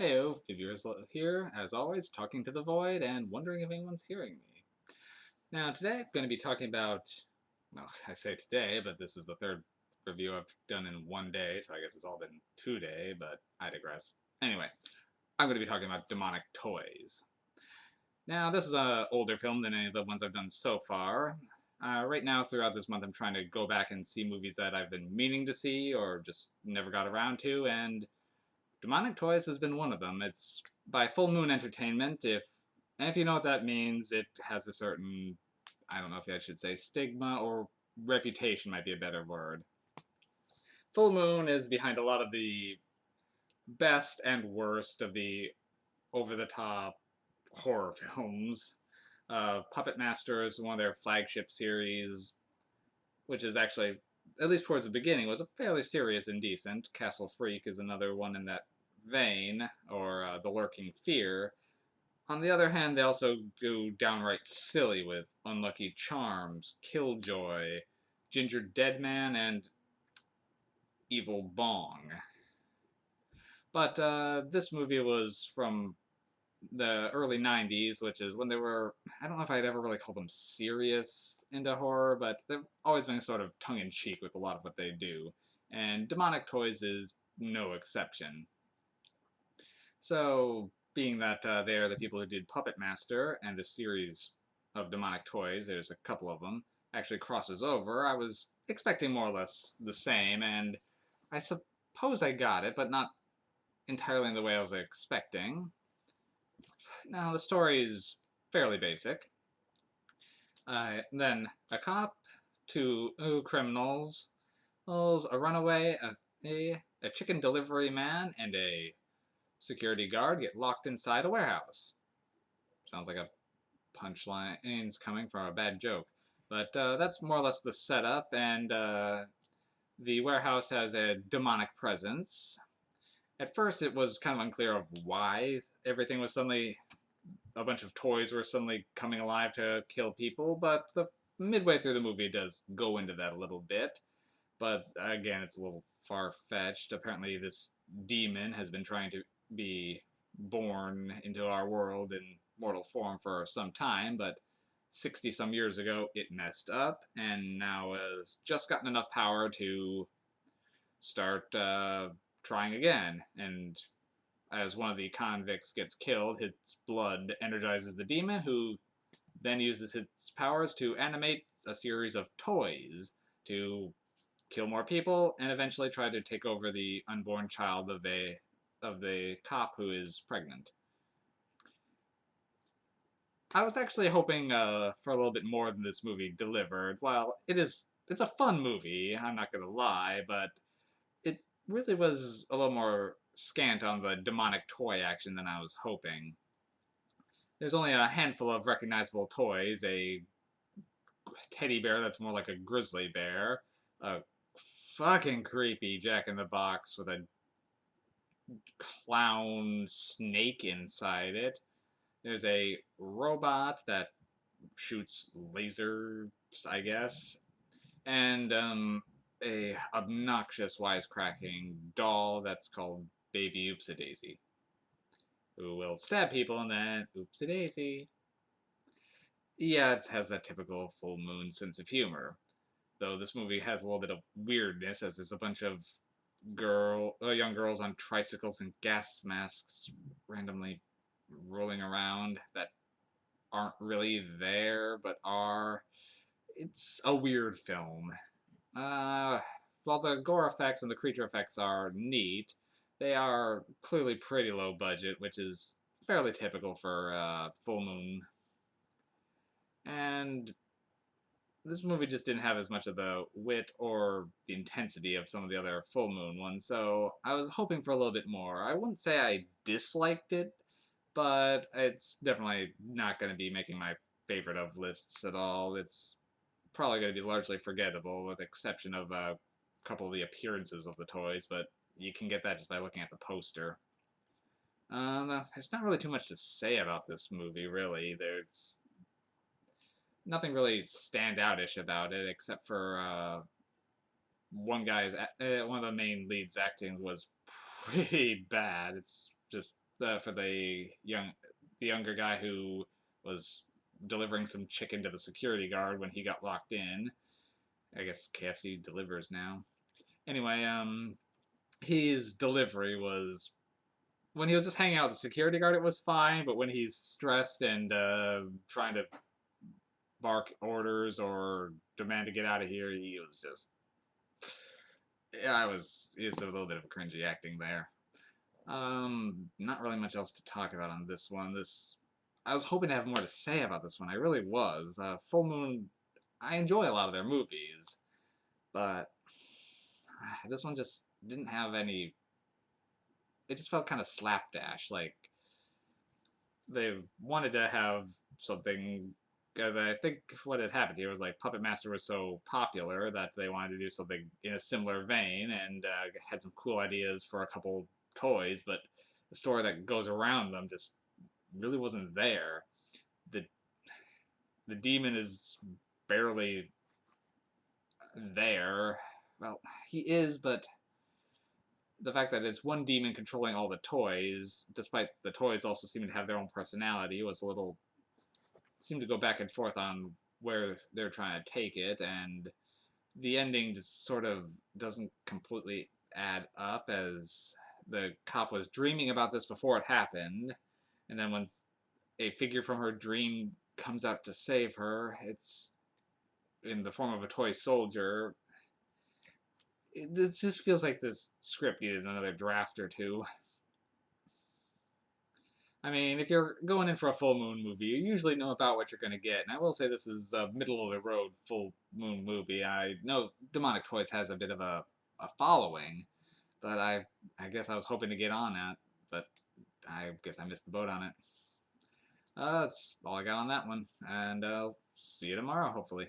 Heyo, viewers here, as always, talking to the void and wondering if anyone's hearing me. Now, today I'm going to be talking about, well, I say today, but this is the third review I've done in one day, so I guess it's all been 2 days, but I digress. Anyway, I'm going to be talking about demonic toys. Now, this is an older film than any of the ones I've done so far. Right now, throughout this month, I'm trying to go back and see movies that I've been meaning to see or just never got around to, and Demonic Toys has been one of them. It's by Full Moon Entertainment. If you know what that means, it has a certain, I don't know if I should say stigma or reputation might be a better word. Full Moon is behind a lot of the best and worst of the over-the-top horror films. Puppet Master is one of their flagship series, which is actually, at least towards the beginning, was a fairly serious and decent. Castle Freak is another one in that vein, or The Lurking Fear. On the other hand, they also go downright silly with Unlucky Charms, Killjoy, Ginger Deadman, and Evil Bong. But this movie was from the early 90s, which is when they were, I don't know if I'd ever really call them serious into horror, but they've always been sort of tongue-in-cheek with a lot of what they do. And Demonic Toys is no exception. So, being that they are the people who did Puppet Master and the series of Demonic Toys, there's a couple of them, actually crosses over, I was expecting more or less the same, and I suppose I got it, but not entirely in the way I was expecting. Now, the story is fairly basic. Then a cop, two criminals, a runaway, a chicken delivery man, and a security guard get locked inside a warehouse. Sounds like a punchline's coming from a bad joke. But that's more or less the setup, and the warehouse has a demonic presence. At first, it was kind of unclear of why everything was suddenly, a bunch of toys were suddenly coming alive to kill people, but the midway through the movie does go into that a little bit. But again, it's a little far-fetched. Apparently, this demon has been trying to be born into our world in mortal form for some time, but 60 some years ago it messed up and now has just gotten enough power to start trying again. And as one of the convicts gets killed, his blood energizes the demon, who then uses his powers to animate a series of toys to kill more people and eventually try to take over the unborn child of the cop who is pregnant. I was actually hoping for a little bit more than this movie delivered. Well, it's a fun movie, I'm not gonna lie, but it really was a little more scant on the demonic toy action than I was hoping. There's only a handful of recognizable toys, a teddy bear that's more like a grizzly bear, a fucking creepy Jack-in-the-Box with a clown snake inside it. There's a robot that shoots lasers, I guess, and a obnoxious wisecracking doll that's called Baby Oopsie Daisy, who will stab people and then oopsie daisy. Yeah, it has that typical full moon sense of humor. Though this movie has a little bit of weirdness, as there's a bunch of young girls on tricycles and gas masks randomly rolling around that aren't really there but are. It's a weird film. While the gore effects and the creature effects are neat, they are clearly pretty low budget, which is fairly typical for Full Moon. And this movie just didn't have as much of the wit or the intensity of some of the other Full Moon ones, so I was hoping for a little bit more. I wouldn't say I disliked it, but it's definitely not going to be making my favorite of lists at all. It's probably going to be largely forgettable, with the exception of a couple of the appearances of the toys, but you can get that just by looking at the poster. There's not really too much to say about this movie, really. There's nothing really standoutish about it, except for one of the main leads acting was pretty bad. It's just for the younger guy who was delivering some chicken to the security guard when he got locked in. I guess KFC delivers now. Anyway, his delivery was when he was just hanging out with the security guard, it was fine, but when he's stressed and trying to bark orders or demand to get out of here, he was just yeah, it's a little bit of cringy acting there. Not really much else to talk about on this one. I was hoping to have more to say about this one. I really was. Full Moon, I enjoy a lot of their movies, but this one just didn't have any. It just felt kind of slapdash. Like they wanted to have something. I think what had happened here was like Puppet Master was so popular that they wanted to do something in a similar vein and had some cool ideas for a couple toys, but the story that goes around them just really wasn't there. The the demon is barely there. Well, he is, but the fact that it's one demon controlling all the toys, despite the toys also seeming to have their own personality, was a little seemed to go back and forth on where they're trying to take it, and the ending just sort of doesn't completely add up as the cop was dreaming about this before it happened, and then when a figure from her dream comes out to save her, it's in the form of a toy soldier. It just feels like this script needed another draft or two. I mean, if you're going in for a full moon movie, you usually know about what you're going to get. And I will say this is a middle of the road full moon movie. I know Demonic Toys has a bit of a following, but I guess I was hoping to get on that, but I guess I missed the boat on it. That's all I got on that one, and I'll see you tomorrow, hopefully.